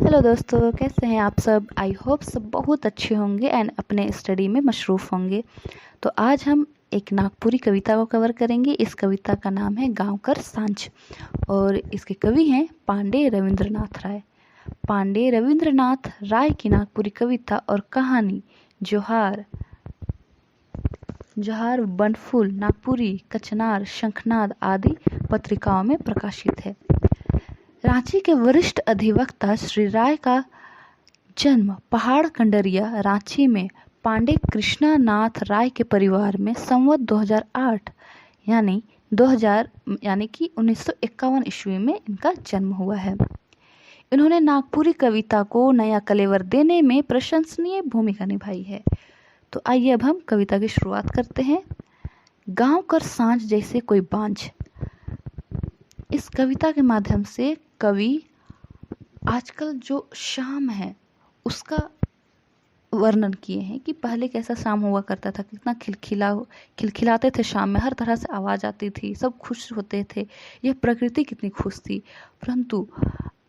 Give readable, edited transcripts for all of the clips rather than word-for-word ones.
Hello दोस्तों, कैसे हैं आप सब। आई होप सब बहुत अच्छे होंगे एंड अपने स्टडी में मशरूफ़ होंगे। तो आज हम एक नागपुरी कविता को कवर करेंगे। इस कविता का नाम है गाँव कर सांझ और इसके कवि हैं पांडे रविंद्रनाथ राय। पांडे रविंद्रनाथ राय की नागपुरी कविता और कहानी जोहार, जोहार, बनफूल, नागपुरी, कचनार, शंखनाद आदि पत्रिकाओं में प्रकाशित है। रांची के वरिष्ठ अधिवक्ता श्री राय का जन्म पहाड़ कंडरिया रांची में पांडे कृष्णानाथ राय के परिवार में संवत 2008 यानी 1951 ईस्वी में इनका जन्म हुआ है। इन्होंने नागपुरी कविता को नया कलेवर देने में प्रशंसनीय भूमिका निभाई है। तो आइए अब हम कविता की शुरुआत करते हैं। गांव कर सांझ जैसे कोई बांझ। इस कविता के माध्यम से कवि आजकल जो शाम है उसका वर्णन किए हैं कि पहले कैसा शाम हुआ करता था, कितना खिलखिलाते थे शाम में, हर तरह से आवाज़ आती थी, सब खुश होते थे, यह प्रकृति कितनी खुश थी। परंतु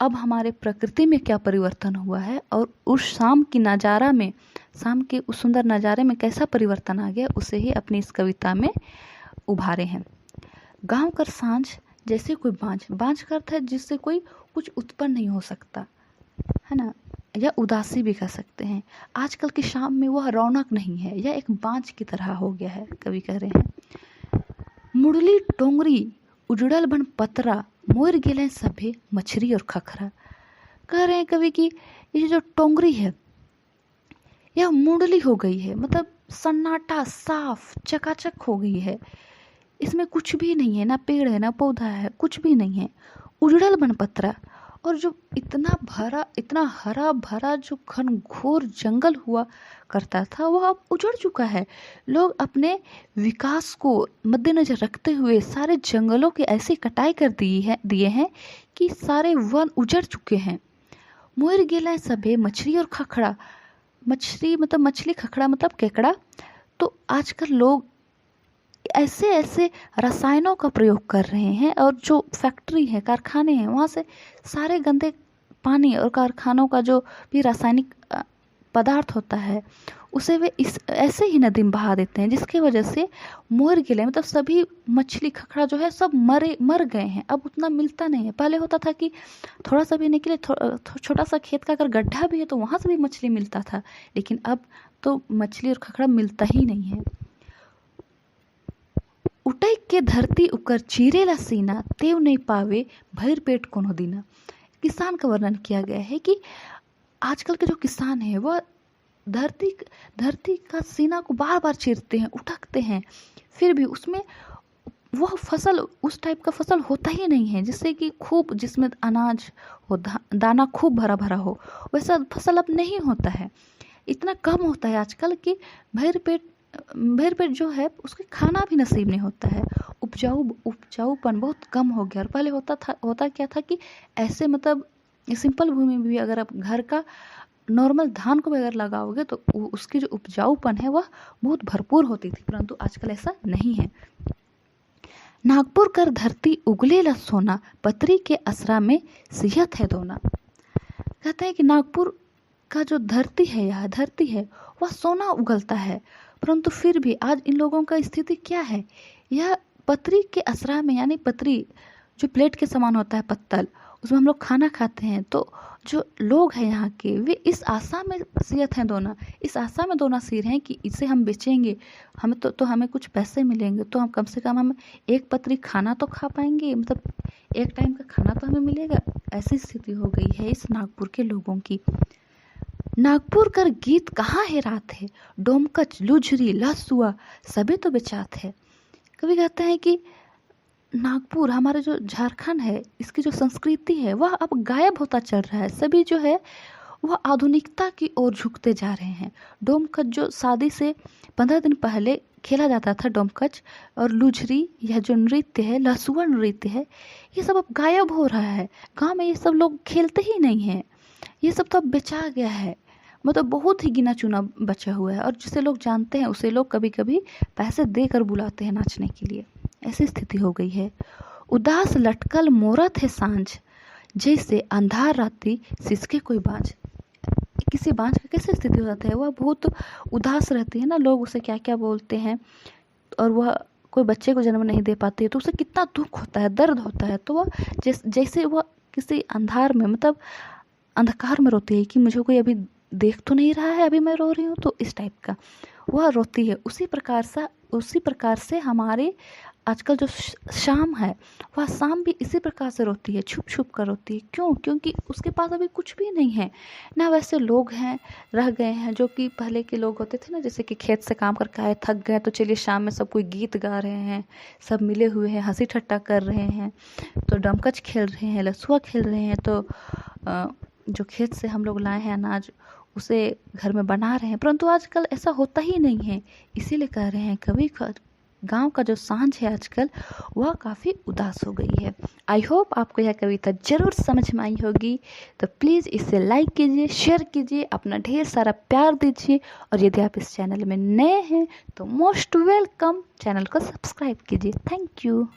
अब हमारे प्रकृति में क्या परिवर्तन हुआ है और उस शाम की नज़ारा में, शाम के उस सुंदर नज़ारे में कैसा परिवर्तन आ गया, उसे ही अपनी इस कविता में उभारे हैं। गाँव कर सांझ जैसे कोई बांझ, बांझ का अर्थ है जिससे कोई कुछ उत्पन्न नहीं हो सकता है ना, या उदासी भी कह सकते हैं। आजकल की शाम में वह रौनक नहीं है, यह एक बांझ की तरह हो गया है। कवि कह रहे हैं मुरली टोंगरी उजड़ल बन पतरा मोर गेले सभे मछली और खखरा। कह रहे हैं कवि की ये जो टोंगरी है यह मुरली हो गई है, मतलब सन्नाटा, साफ चकाचक हो गई है, इसमें कुछ भी नहीं है, ना पेड़ है ना पौधा है, कुछ भी नहीं है। उजड़ल बन पतरा, और जो इतना हरा भरा जो घनघोर जंगल हुआ करता था वह अब उजड़ चुका है। लोग अपने विकास को मद्देनजर रखते हुए सारे जंगलों की ऐसी कटाई कर दिए हैं कि सारे वन उजड़ चुके हैं। मोर गेला सभे मछली और खखड़ा, मछली मतलब मछली, खखड़ा मतलब केकड़ा। तो आजकल लोग ऐसे ऐसे रसायनों का प्रयोग कर रहे हैं और जो फैक्ट्री है, कारखाने हैं, वहाँ से सारे गंदे पानी और कारखानों का जो भी रासायनिक पदार्थ होता है उसे वे इस ऐसे ही नदी में बहा देते हैं, जिसकी वजह से मोर गिले मतलब सभी मछली, खखड़ा जो है सब मर गए हैं। अब उतना मिलता नहीं है। पहले होता था कि थोड़ा सा भी निकले, छोटा सा खेत का अगर गड्ढा भी है तो वहाँ से भी मछली मिलता था, लेकिन अब तो मछली और खखड़ा मिलता ही नहीं है। उटै के धरती उकर चीरेला सीना तेव नहीं पावे भैर पेट कोनो दीना। किसान का वर्णन किया गया है कि आजकल के जो किसान हैं वह धरती का सीना को बार बार चीरते हैं, उठकते हैं, फिर भी उसमें वह फसल, उस टाइप का फसल होता ही नहीं है जिससे कि खूब, जिसमें अनाज हो, दाना खूब भरा भरा हो, वैसा फसल अब नहीं होता है। इतना कम होता है आजकल कि भैर पेट जो है उसके खाना भी नसीब नहीं होता है। उपजाऊपन बहुत कम हो गया। और पहले होता क्या था कि ऐसे मतलब सिंपल भूमि में भी अगर आप घर का नॉर्मल धान को भी अगर लगाओगे तो उसकी जो उपजाऊपन है वह बहुत भरपूर होती थी, परंतु आजकल ऐसा नहीं है। नागपुर कर धरती उगले ला सोना पतरी के असरा में सिहत है दोना। कहते हैं कि नागपुर का जो धरती है, यह धरती है वह सोना उगलता है, परंतु फिर भी आज इन लोगों का स्थिति क्या है, यह पतरी के असरा में, यानी पतरी जो प्लेट के समान होता है, पत्तल, उसमें हम लोग खाना खाते हैं। तो जो लोग हैं यहाँ के, वे इस आशा में सियत हैं दोना, इस आशा में दोना सिर हैं कि इसे हम बेचेंगे, हमें तो हमें कुछ पैसे मिलेंगे, तो हम कम से कम हम एक पतरी खाना तो खा पाएंगे, मतलब एक टाइम का खाना तो हमें मिलेगा। ऐसी स्थिति हो गई है इस नागपुर के लोगों की। नागपुर कर गीत कहाँ है रात है, डोमकच लुझरी लहसुआ सभी तो बेचात है। कवि कहते हैं कि नागपुर, हमारा जो झारखंड है, इसकी जो संस्कृति है वह अब गायब होता चल रहा है। सभी जो है वह आधुनिकता की ओर झुकते जा रहे हैं। डोमकच जो शादी से 15 दिन पहले खेला जाता था, डोमकच और लुझरी, यह जो नृत्य है, लहसुआ नृत्य है, ये सब अब गायब हो रहा है। गाँव में ये सब लोग खेलते ही नहीं हैं, ये सब तो अब बेचा गया है, मतलब बहुत ही गिना चुना बचा हुआ है। और जिसे लोग जानते हैं उसे लोग कभी कभी पैसे देकर बुलाते हैं नाचने के लिए। ऐसी स्थिति हो गई है। उदास लटकल मोरत है सांझ जैसे अंधार राती सिसके कोई बाँझ। किसी बाँझ का कैसे स्थिति हो जाता है, वह बहुत उदास रहती है ना, लोग उसे क्या क्या बोलते हैं, और वह कोई बच्चे को जन्म नहीं दे पाती है तो उसे कितना दुख होता है, दर्द होता है। तो वह जैसे वह किसी अंधार में, मतलब अंधकार में रोती है कि मुझे कोई अभी देख तो नहीं रहा है, अभी मैं रो रही हूँ, तो इस टाइप का वह रोती है। उसी प्रकार से हमारे आजकल जो शाम है, वह शाम भी इसी प्रकार से रोती है, छुप छुप कर रोती है। क्यों? क्योंकि उसके पास अभी कुछ भी नहीं है ना, वैसे लोग हैं रह गए हैं जो कि पहले के लोग होते थे ना, जैसे कि खेत से काम करके आए, थक गए, तो चलिए शाम में सब कोई गीत गा रहे हैं, सब मिले हुए हैं, हंसी ठट्टा कर रहे हैं, तो डमकच खेल रहे हैं, लसुआ खेल रहे हैं, तो जो खेत से हम लोग लाए हैं अनाज, उसे घर में बना रहे हैं। परंतु आजकल ऐसा होता ही नहीं है। इसीलिए कह रहे हैं कभी गांव का जो सांझ है आजकल, वह काफ़ी उदास हो गई है। आई होप आपको यह कविता ज़रूर समझ में आई होगी। तो प्लीज़ इसे लाइक कीजिए, शेयर कीजिए, अपना ढेर सारा प्यार दीजिए, और यदि आप इस चैनल में नए हैं तो मोस्ट वेलकम, चैनल को सब्सक्राइब कीजिए। Thank you.